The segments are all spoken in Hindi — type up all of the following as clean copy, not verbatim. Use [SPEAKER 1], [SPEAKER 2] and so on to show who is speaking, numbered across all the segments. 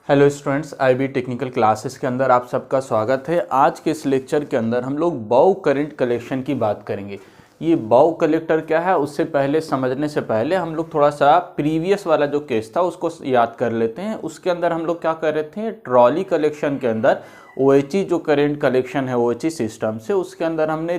[SPEAKER 1] Hello students, IB technical classes के अंदर आप सबका स्वागत है। आज के इस लेक्चर के अंदर हम लोग बाउ करंट कलेक्शन की बात करेंगे। ये बाउ कलेक्टर क्या है, उससे पहले समझने से पहले हम लोग थोड़ा सा प्रीवियस वाला जो केस था उसको याद कर लेते हैं। उसके अंदर हम लोग क्या कर रहे थे, ट्रॉली कलेक्शन के अंदर ओएचई जो करंट कलेक्शन है ओएचई सिस्टम से, उसके अंदर हमने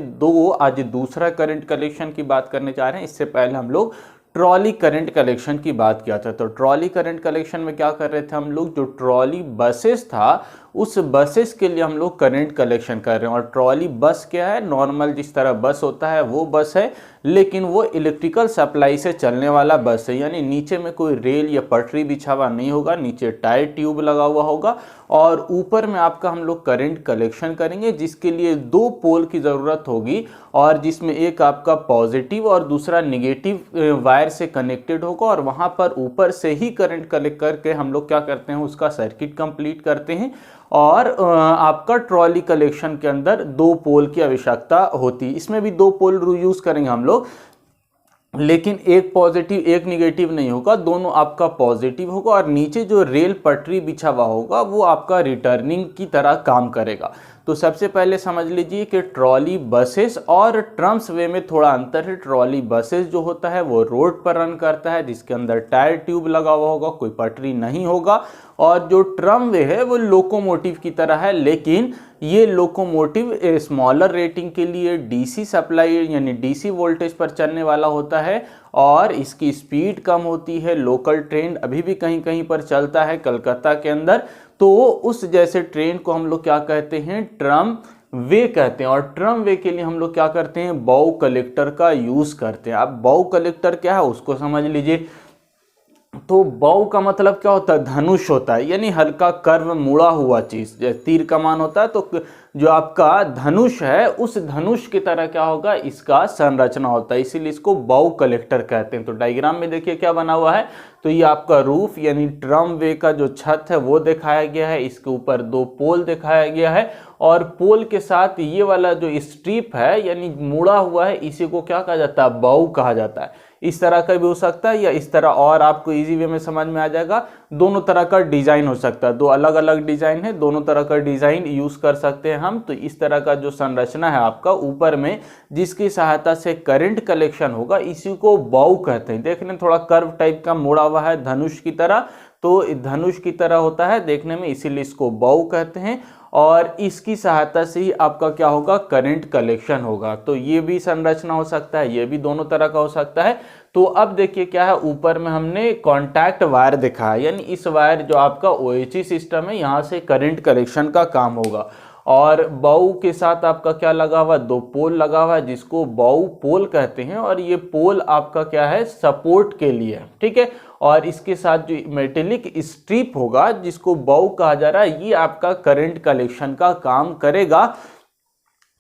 [SPEAKER 1] आज दूसरा करंट कलेक्शन की बात करने जा रहे हैं। इससे पहले हम लोग ट्रॉली करंट कलेक्शन की बात किया था। तो ट्रॉली करंट कलेक्शन में क्या कर रहे थे हम लोग, जो ट्रॉली बसेस था उस बसेस के लिए हम लोग करंट कलेक्शन कर रहे हैं। और ट्रॉली बस क्या है, नॉर्मल जिस तरह बस होता है वो बस है, लेकिन वो इलेक्ट्रिकल सप्लाई से चलने वाला बस है। यानी नीचे में कोई रेल या पटरी बिछा हुआ नहीं होगा, नीचे टायर ट्यूब लगा हुआ होगा और ऊपर में आपका हम लोग करंट कलेक्शन करेंगे, जिसके लिए दो पोल की ज़रूरत होगी और जिसमें एक आपका पॉजिटिव और दूसरा निगेटिव वायर से कनेक्टेड होगा। और वहाँ पर ऊपर से ही करंट कलेक्ट करके हम लोग क्या करते हैं, उसका सर्किट कंप्लीट करते हैं। और आपका ट्रॉली कलेक्शन के अंदर दो पोल की आवश्यकता होती है। इसमें भी दो पोल यूज़ करेंगे हम लोग, लेकिन एक पॉजिटिव एक निगेटिव नहीं होगा, दोनों आपका पॉजिटिव होगा। और नीचे जो रेल पटरी बिछा हुआ होगा वो आपका रिटर्निंग की तरह काम करेगा। तो सबसे पहले समझ लीजिए कि ट्रॉली बसेस और ट्रम्स वे में थोड़ा अंतर है। ट्रॉली बसेस जो होता है वो रोड पर रन करता है, जिसके अंदर टायर ट्यूब लगा हुआ होगा, कोई पटरी नहीं होगा। और जो ट्रम वे है वो लोकोमोटिव की तरह है, लेकिन ये लोकोमोटिव स्मॉलर रेटिंग के लिए डीसी सप्लाई यानी डीसी वोल्टेज पर चलने वाला होता है और इसकी स्पीड कम होती है। लोकल ट्रेन अभी भी कहीं कहीं पर चलता है कलकत्ता के अंदर, तो उस जैसे ट्रेन को हम लोग क्या कहते हैं, ट्रम वे कहते हैं। और ट्रम वे के लिए हम लोग क्या करते हैं, बाउ कलेक्टर का यूज करते हैं। अब बाउ कलेक्टर क्या है उसको समझ लीजिए। तो बाउ का मतलब क्या होता है, धनुष होता है, यानी हल्का कर्व मुड़ा हुआ चीज। जैसे तीर कमान होता है तो जो आपका धनुष है उस धनुष की तरह क्या होगा, इसका संरचना होता है, इसीलिए इसको बाउ कलेक्टर कहते हैं। तो डायग्राम में देखिए क्या बना हुआ है। तो ये आपका रूफ यानी ट्रम वे का जो छत है वो दिखाया गया है, इसके ऊपर दो पोल दिखाया गया है और पोल के साथ ये वाला जो स्ट्रिप है यानी मुड़ा हुआ है, इसी को क्या कहा जाता है, बाउ कहा जाता है। इस तरह का भी हो सकता है या इस तरह, और आपको इजी वे में समझ में आ जाएगा। दोनों तरह का डिजाइन हो सकता है, दो अलग अलग डिजाइन है, दोनों तरह का डिजाइन यूज कर सकते हैं हम। तो इस तरह का जो संरचना है आपका ऊपर में, जिसकी सहायता से करंट कलेक्शन होगा, इसी को बाउ कहते हैं। देखने थोड़ा कर्व टाइप का मुड़ा हुआ है धनुष की तरह, तो धनुष की तरह होता है देखने में, इसीलिए इसको बाउ कहते हैं। और इसकी सहायता से ही आपका क्या होगा, करंट कलेक्शन होगा। तो ये भी संरचना हो सकता है, ये भी दोनों तरह का हो सकता है। तो अब देखिए क्या है, ऊपर में हमने कॉन्टैक्ट वायर दिखा है, यानी इस वायर जो आपका ओएचई सिस्टम है यहाँ से करंट कलेक्शन का काम होगा। और बाउ के साथ आपका क्या लगा हुआ, दो पोल लगा हुआ है, जिसको बाउ पोल कहते हैं। और ये पोल आपका क्या है, सपोर्ट के लिए, ठीक है। और इसके साथ जो मेटेलिक स्ट्रिप होगा जिसको बाउ कहा जा रहा है, ये आपका करंट कलेक्शन का काम करेगा।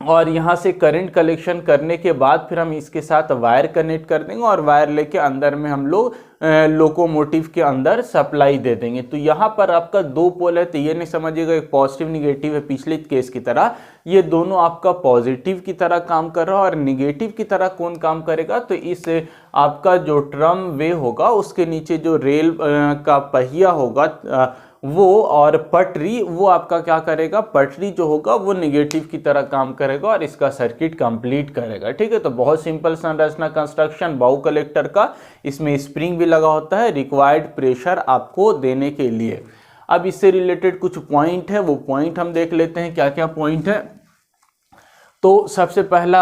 [SPEAKER 1] और यहाँ से करंट कलेक्शन करने के बाद फिर हम इसके साथ वायर कनेक्ट कर देंगे और वायर लेके अंदर में हम लोग लोकोमोटिव के अंदर सप्लाई दे देंगे। तो यहाँ पर आपका दो पोल है, तो ये नहीं समझिएगा एक पॉजिटिव निगेटिव है पिछले केस की तरह। ये दोनों आपका पॉजिटिव की तरह काम कर रहा है। और निगेटिव की तरह कौन काम करेगा, तो इस आपका जो ट्रम वे होगा उसके नीचे जो रेल का पहिया होगा वो और पटरी, वो आपका क्या करेगा, पटरी जो होगा वो निगेटिव की तरह काम करेगा और इसका सर्किट कंप्लीट करेगा, ठीक है। तो बहुत सिंपल संरचना कंस्ट्रक्शन बाउ कलेक्टर का। इसमें स्प्रिंग भी लगा होता है रिक्वायर्ड प्रेशर आपको देने के लिए। अब इससे रिलेटेड कुछ पॉइंट है, वो पॉइंट हम देख लेते हैं क्या क्या पॉइंट है। तो सबसे पहला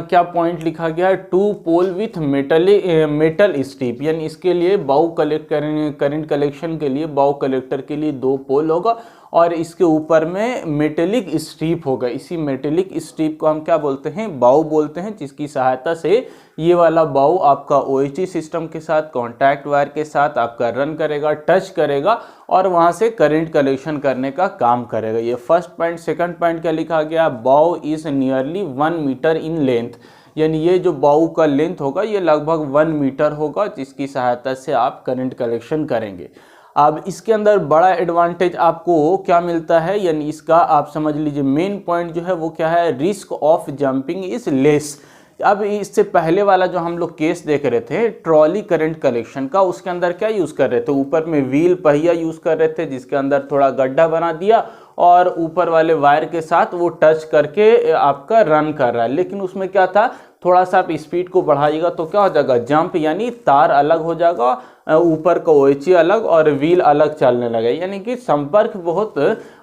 [SPEAKER 1] क्या पॉइंट लिखा गया है, two pole with metal strip, यानी इसके लिए बाउ करंट कलेक्शन के लिए बाउ कलेक्टर के लिए दो पोल होगा और इसके ऊपर में मेटेलिक स्ट्रिप होगा। इसी मेटेलिक स्ट्रिप को हम क्या बोलते हैं, बाउ बोलते हैं, जिसकी सहायता से ये वाला बाउ आपका ओएचई सिस्टम के साथ कॉन्टैक्ट वायर के साथ आपका रन करेगा, टच करेगा और वहाँ से करंट कलेक्शन करने का काम करेगा। ये फर्स्ट पॉइंट। सेकंड पॉइंट क्या लिखा गया, bow is nearly 1 metre in length, यानी ये जो बाउ का लेंथ होगा ये लगभग 1 मीटर होगा, जिसकी सहायता से आप करंट कलेक्शन करेंगे। अब इसके अंदर बड़ा एडवांटेज आपको क्या मिलता है, यानी इसका आप समझ लीजिए मेन पॉइंट जो है वो क्या है, risk of jumping is less, अब इससे पहले वाला जो हम लोग केस देख रहे थे ट्रॉली करंट कलेक्शन का, उसके अंदर क्या यूज़ कर रहे थे, ऊपर में व्हील पहिया यूज़ कर रहे थे जिसके अंदर थोड़ा गड्ढा बना दिया और ऊपर वाले वायर के साथ वो टच करके आपका रन कर रहा है। लेकिन उसमें क्या था, थोड़ा सा आप स्पीड को बढ़ाइएगा तो क्या हो जाएगा, जंप यानी तार अलग हो जाएगा, ऊपर का OHE अलग और व्हील अलग चलने लगे, यानी कि संपर्क बहुत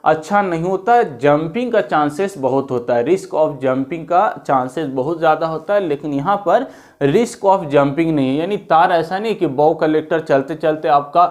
[SPEAKER 1] अच्छा नहीं होता है, जंपिंग का चांसेस बहुत होता है, रिस्क ऑफ जंपिंग का चांसेस बहुत ज़्यादा होता है। लेकिन यहाँ पर रिस्क ऑफ जंपिंग नहीं है, यानी तार ऐसा नहीं कि बाउ कलेक्टर चलते चलते आपका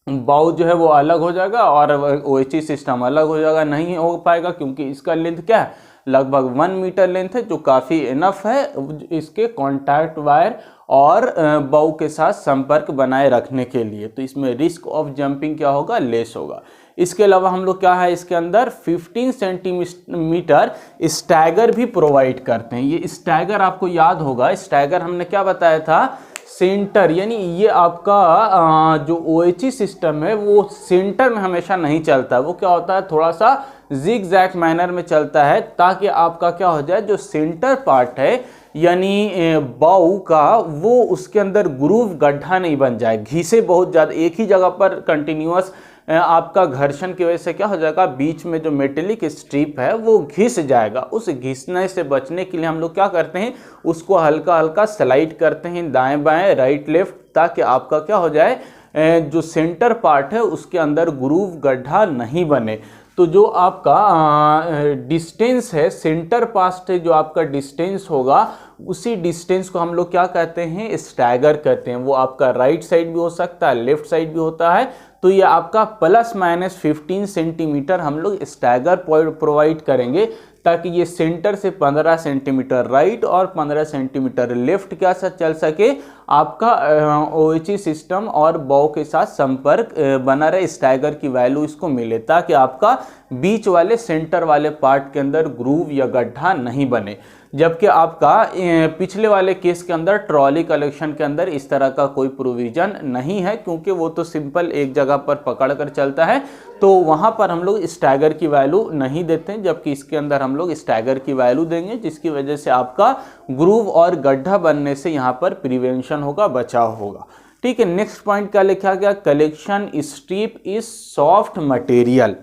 [SPEAKER 1] बाउ जो है वो अलग हो जाएगा और OHE सिस्टम अलग हो जाएगा, नहीं हो पाएगा, क्योंकि इसका लेंथ क्या है, लगभग 1 मीटर लेंथ है, जो काफ़ी इनफ है इसके कॉन्टैक्ट वायर और बाउ के साथ संपर्क बनाए रखने के लिए। तो इसमें रिस्क ऑफ जंपिंग क्या होगा, लेस होगा। इसके अलावा हम लोग क्या है, इसके अंदर 15 सेंटीमीटर स्टैगर भी प्रोवाइड करते हैं। ये स्टैगर आपको याद होगा, स्टैगर हमने क्या बताया था, सेंटर, यानी ये आपका जो OHE सिस्टम है वो सेंटर में हमेशा नहीं चलता है, वो क्या होता है, थोड़ा सा जिग जैग मैनर में चलता है, ताकि आपका क्या हो जाए, जो सेंटर पार्ट है यानी बाउ का, वो उसके अंदर ग्रूव गड्ढा नहीं बन जाए, घिसे बहुत ज़्यादा एक ही जगह पर कंटिन्यूअस आपका घर्षण की वजह से क्या हो जाएगा, बीच में जो मेटेलिक स्ट्रिप है वो घिस जाएगा। उस घिसने से बचने के लिए हम लोग क्या करते हैं, उसको हल्का हल्का स्लाइड करते हैं दाएं बाएं राइट लेफ्ट, ताकि आपका क्या हो जाए, जो सेंटर पार्ट है उसके अंदर ग्रूव गड्ढा नहीं बने। तो जो आपका डिस्टेंस है, सेंटर पास से जो आपका डिस्टेंस होगा, उसी डिस्टेंस को हम लोग क्या कहते हैं, स्टैगर कहते हैं। वो आपका राइट साइड भी हो सकता है, लेफ्ट साइड भी होता है। तो ये आपका ±15 सेंटीमीटर हम लोग स्टैगर प्रोवाइड करेंगे, ताकि ये सेंटर से 15 सेंटीमीटर राइट और 15 सेंटीमीटर लेफ्ट क्या सा चल सके, आपका OHE सिस्टम और बाउ के साथ संपर्क बना रहे, स्टैगर की वैल्यू इसको मिले, ताकि आपका बीच वाले सेंटर वाले पार्ट के अंदर ग्रूव या गड्ढा नहीं बने। जबकि आपका पिछले वाले केस के अंदर ट्रॉली कलेक्शन के अंदर इस तरह का कोई प्रोविजन नहीं है, क्योंकि वो तो सिंपल एक जगह पर पकड़ कर चलता है, तो वहाँ पर हम लोग स्टैगर की वैल्यू नहीं देते हैं। जबकि इसके अंदर हम लोग स्टैगर की वैल्यू देंगे, जिसकी वजह से आपका ग्रूव और गड्ढा बनने से यहाँ पर प्रिवेंशन होगा, बचाव होगा। ठीक है, नेक्स्ट पॉइंट क्या लिखा गया, collection strip is soft material.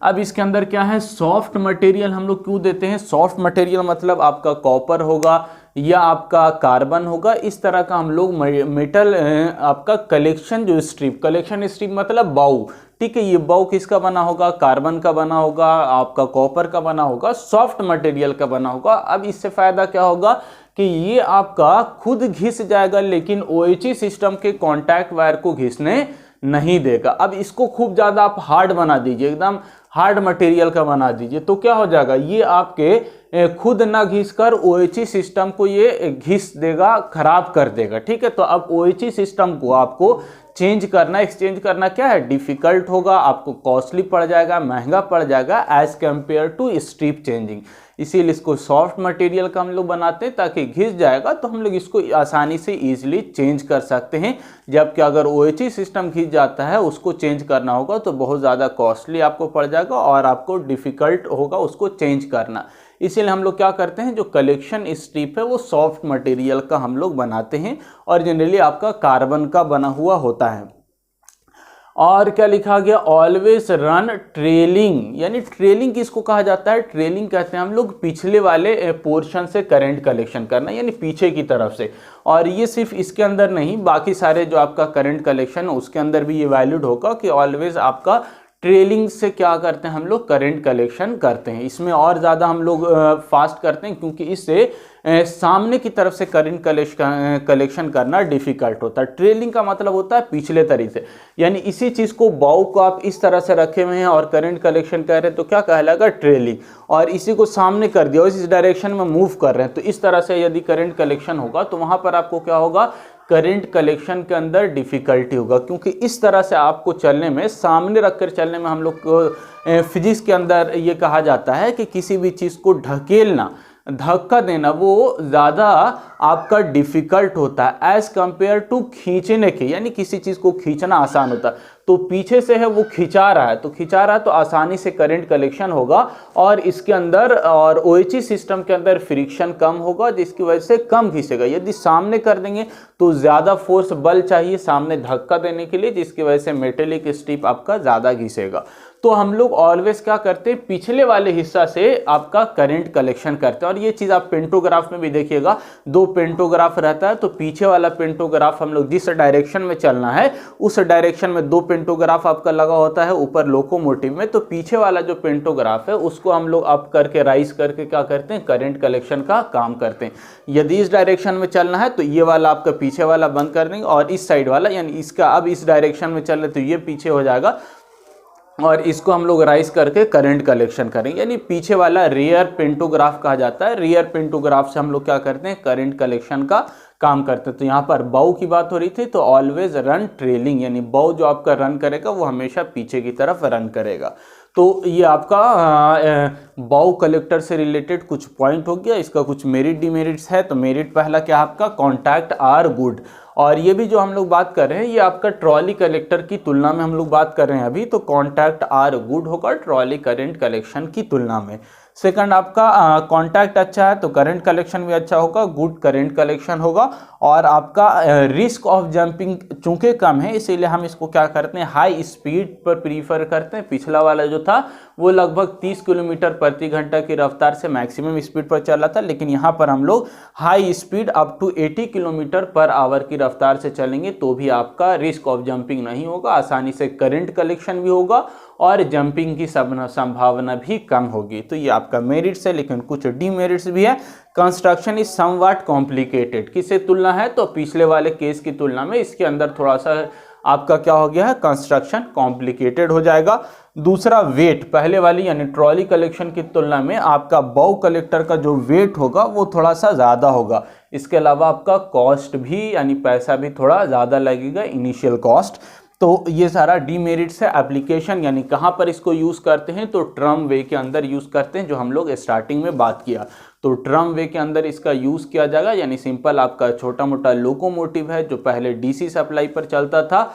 [SPEAKER 1] अब इसके अंदर क्या है, सॉफ्ट मटेरियल हम लोग क्यों देते हैं, सॉफ्ट मटेरियल मतलब आपका कॉपर होगा या आपका कार्बन होगा, इस तरह का हम लोग मेटल आपका कलेक्शन स्ट्रिप मतलब बाउ। ठीक है, ये बाउ किसका बना होगा, कार्बन का बना होगा, आपका कॉपर का बना होगा, सॉफ्ट मटेरियल का बना होगा। अब इससे फायदा क्या होगा कि ये आपका खुद घिस जाएगा, लेकिन OHE सिस्टम के कॉन्टैक्ट वायर को घिसने नहीं देगा। अब इसको खूब ज़्यादा आप हार्ड बना दीजिए, एकदम हार्ड मटेरियल का बना दीजिए, तो क्या हो जाएगा, ये आपके खुद ना घिसकर OHE सिस्टम को ये घिस देगा, खराब कर देगा। ठीक है, तो अब OHE सिस्टम को आपको चेंज करना, एक्सचेंज करना क्या है, डिफिकल्ट होगा, आपको कॉस्टली पड़ जाएगा, महंगा पड़ जाएगा as compare to strip changing. इसीलिए इसको सॉफ्ट मटेरियल का हम लोग बनाते हैं, ताकि घिस जाएगा तो हम लोग इसको आसानी से ईजिली चेंज कर सकते हैं। जबकि अगर OHE सिस्टम घिस जाता है, उसको चेंज करना होगा तो बहुत ज़्यादा कॉस्टली आपको पड़ जाएगा और आपको डिफ़िकल्ट होगा उसको चेंज करना। इसीलिए हम लोग क्या करते हैं, जो कलेक्शन स्ट्रिप है वो सॉफ्ट मटेरियल का हम लोग बनाते हैं और जनरली आपका कार्बन का बना हुआ होता है। और क्या लिखा गया, ऑलवेज रन ट्रेलिंग, यानी ट्रेलिंग किसको कहा जाता है, ट्रेलिंग कहते हैं हम लोग पिछले वाले पोर्शन से करंट कलेक्शन करना, यानी पीछे की तरफ से। और ये सिर्फ इसके अंदर नहीं, बाकी सारे जो आपका करंट कलेक्शन है उसके अंदर भी ये वैलिड होगा कि ऑलवेज आपका ट्रेलिंग से क्या करते हैं हम लोग, करंट कलेक्शन करते हैं। इसमें और ज़्यादा हम लोग फास्ट करते हैं, क्योंकि इससे सामने की तरफ से करंट कलेक्शन करना डिफिकल्ट होता है। ट्रेलिंग का मतलब होता है पिछले तरीके से, यानी इसी चीज़ को बाउ को आप इस तरह से रखे हुए हैं और करंट कलेक्शन कर रहे हैं तो क्या कहलाएगा, ट्रेलिंग। और इसी को सामने कर दिया और इस डायरेक्शन में मूव कर रहे हैं, तो इस तरह से यदि करंट कलेक्शन होगा तो वहाँ पर आपको क्या होगा, करंट कलेक्शन के अंदर डिफ़िकल्टी होगा, क्योंकि इस तरह से आपको चलने में, सामने रखकर चलने में, हम लोग को फिजिक्स के अंदर ये कहा जाता है कि किसी भी चीज़ को ढकेलना, धक्का देना वो ज़्यादा आपका डिफ़िकल्ट होता है एज़ कंपेयर टू खींचने के, यानी किसी चीज़ को खींचना आसान होता है। तो पीछे से है वो खिंचा रहा है, तो आसानी से करंट कलेक्शन होगा और इसके अंदर और OHE सिस्टम के अंदर फ्रिक्शन कम होगा, जिसकी वजह से कम घिसेगा। यदि सामने कर देंगे तो ज्यादा फोर्स बल चाहिए सामने धक्का देने के लिए, जिसकी वजह से मेटेलिक स्ट्रिप आपका ज्यादा घिसेगा। तो हम लोग ऑलवेज क्या करते हैं, पिछले वाले हिस्सा से आपका करंट कलेक्शन करते हैं। और ये चीज आप पेंटोग्राफ में भी देखिएगा, 2 पेंटोग्राफ रहता है, तो पीछे वाला पेंटोग्राफ हम लोग जिस डायरेक्शन में चलना है उस डायरेक्शन में 2 पेंटोग्राफ आपका लगा होता है ऊपर लोकोमोटिव में, तो पीछे वाला जो पेंटोग्राफ है उसको हम लोग अप करके राइज करके क्या करते हैं, करंट कलेक्शन का काम करते हैं। यदि इस डायरेक्शन में चलना है तो ये वाला आपका पीछे वाला बंद कर देंगे, और इस साइड वाला यानी इसका अब इस डायरेक्शन में चल रहे तो ये पीछे हो जाएगा, और इसको हम लोग राइज करके करंट कलेक्शन करेंगे। यानी पीछे वाला रियर पेंटोग्राफ कहा जाता है। रियर पेंटोग्राफ से हम लोग क्या करते हैं, करंट कलेक्शन का काम करते हैं। तो यहाँ पर बाउ की बात हो रही थी, तो ऑलवेज रन ट्रेलिंग, यानी बाउ जो आपका रन करेगा वो हमेशा पीछे की तरफ रन करेगा। तो ये आपका बाउ कलेक्टर से रिलेटेड कुछ पॉइंट हो गया। इसका कुछ मेरिट डिमेरिट्स है। तो मेरिट पहला क्या आपका, कॉन्टैक्ट आर गुड। और ये भी जो हम लोग बात कर रहे हैं ये आपका ट्रॉली कलेक्टर की तुलना में हम लोग बात कर रहे हैं अभी, तो कॉन्टैक्ट आर गुड होगा ट्रॉली करंट कलेक्शन की तुलना में। सेकंड आपका कॉन्टैक्ट अच्छा है तो करंट कलेक्शन भी अच्छा होगा, गुड करंट कलेक्शन होगा। और आपका रिस्क ऑफ जंपिंग चूंकि कम है इसीलिए हम इसको क्या करते हैं, हाई स्पीड पर प्रीफर करते हैं। पिछला वाला जो था वो लगभग 30 किलोमीटर प्रति घंटा की रफ्तार से मैक्सिमम स्पीड पर चला था, लेकिन यहाँ पर हम लोग high speed up to 80 kilometre per hour की रफ्तार से चलेंगे तो भी आपका रिस्क ऑफ जंपिंग नहीं होगा, आसानी से करंट कलेक्शन भी होगा और जंपिंग की संभावना भी कम होगी। तो ये आपका मेरिट्स है, लेकिन कुछ डीमेरिट्स भी है। कंस्ट्रक्शन इज समवट कॉम्प्लिकेटेड, किससे तुलना है, तो पिछले वाले केस की तुलना में इसके अंदर थोड़ा सा आपका क्या हो गया है, कंस्ट्रक्शन कॉम्प्लिकेटेड हो जाएगा। दूसरा वेट, पहले वाली यानी ट्रॉली कलेक्शन की तुलना में आपका बाउ कलेक्टर का जो वेट होगा वो थोड़ा सा ज़्यादा होगा। इसके अलावा आपका कॉस्ट भी यानी पैसा भी थोड़ा ज़्यादा लगेगा, इनिशियल कॉस्ट। तो ये सारा डीमेरिट्स है। एप्लीकेशन यानी कहाँ पर इसको यूज़ करते हैं, तो ट्रम वे के अंदर यूज़ करते हैं, जो हम लोग स्टार्टिंग में बात किया। तो ट्रम वे के अंदर इसका यूज़ किया जाएगा, यानी सिंपल आपका छोटा मोटा लोकोमोटिव है जो पहले डीसी सप्लाई पर चलता था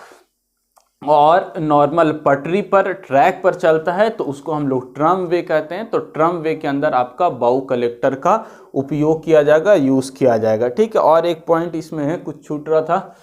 [SPEAKER 1] और नॉर्मल पटरी पर ट्रैक पर चलता है, तो उसको हम लोग ट्रम वे कहते हैं। तो ट्रम वे के अंदर आपका बाउ कलेक्टर का उपयोग किया जाएगा, यूज़ किया जाएगा। ठीक है, और एक पॉइंट इसमें है, कुछ छूट रहा था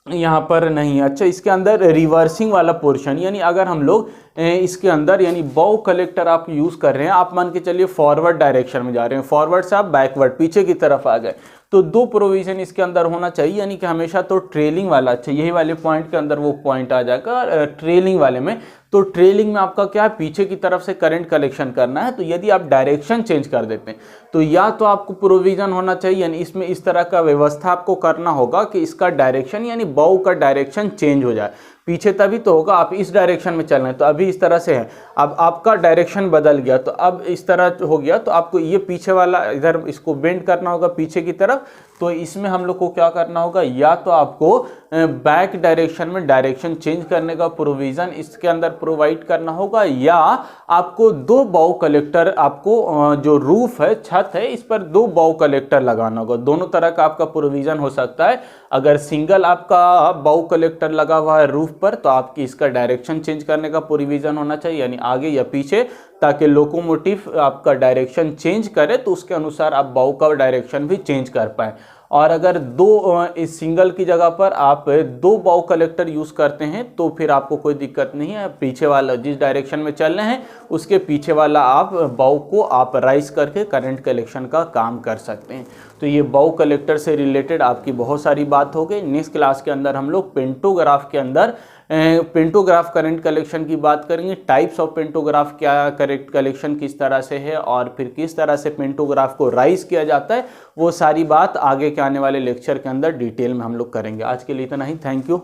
[SPEAKER 1] यहाँ पर नहीं। अच्छा, इसके अंदर रिवर्सिंग वाला पोर्शन, यानी अगर हम लोग इसके अंदर यानी बाउ कलेक्टर आप यूज़ कर रहे हैं, आप मान के चलिए फॉरवर्ड डायरेक्शन में जा रहे हैं, फॉरवर्ड से आप बैकवर्ड पीछे की तरफ आ गए, तो 2 प्रोविजन इसके अंदर होना चाहिए, यानी कि हमेशा तो ट्रेलिंग वाला, अच्छा यही वाले पॉइंट के अंदर वो पॉइंट आ जाएगा ट्रेलिंग वाले में। तो ट्रेलिंग में आपका क्या है, पीछे की तरफ से करंट कलेक्शन करना है, तो यदि आप डायरेक्शन चेंज कर देते हैं तो या तो आपको प्रोविजन होना चाहिए, यानी इसमें इस तरह का व्यवस्था आपको करना होगा कि इसका डायरेक्शन यानी बाउ का डायरेक्शन चेंज हो जाए। पीछे तभी तो होगा, आप इस डायरेक्शन में चल रहे हैं तो अभी इस तरह से है, अब आपका डायरेक्शन बदल गया तो अब इस तरह हो गया, तो आपको ये पीछे वाला इधर इसको बेंड करना होगा पीछे की तरफ। तो इसमें हम लोग को क्या करना होगा, या तो आपको बैक डायरेक्शन में डायरेक्शन चेंज करने का प्रोविज़न इसके अंदर प्रोवाइड करना होगा, या आपको 2 बाउ कलेक्टर, आपको जो रूफ है छत है इस पर 2 बाउ कलेक्टर लगाना होगा। दोनों तरह का आपका प्रोविज़न हो सकता है। अगर सिंगल आपका बाउ कलेक्टर लगा हुआ है रूफ पर तो आपकी इसका डायरेक्शन चेंज करने का प्रोविज़न होना चाहिए, यानी आगे या पीछे, ताकि लोकोमोटिव आपका डायरेक्शन चेंज करे तो उसके अनुसार आप बाउ का डायरेक्शन भी चेंज कर पाए। और अगर 2 इस सिंगल की जगह पर आप 2 बाउ कलेक्टर यूज़ करते हैं तो फिर आपको कोई दिक्कत नहीं है, पीछे वाला जिस डायरेक्शन में चल रहे हैं उसके पीछे वाला आप बाउ को आप राइज करके करंट कलेक्शन का काम कर सकते हैं। तो ये बाउ कलेक्टर से रिलेटेड आपकी बहुत सारी बात हो गई। नेक्स्ट क्लास के अंदर हम लोग पेंटोग्राफ के अंदर पेंटोग्राफ करंट कलेक्शन की बात करेंगे, टाइप्स ऑफ पेंटोग्राफ क्या, करंट कलेक्शन किस तरह से है और फिर किस तरह से पेंटोग्राफ को राइज किया जाता है, वो सारी बात आगे के आने वाले लेक्चर के अंदर डिटेल में हम लोग करेंगे। आज के लिए इतना ही, थैंक यू।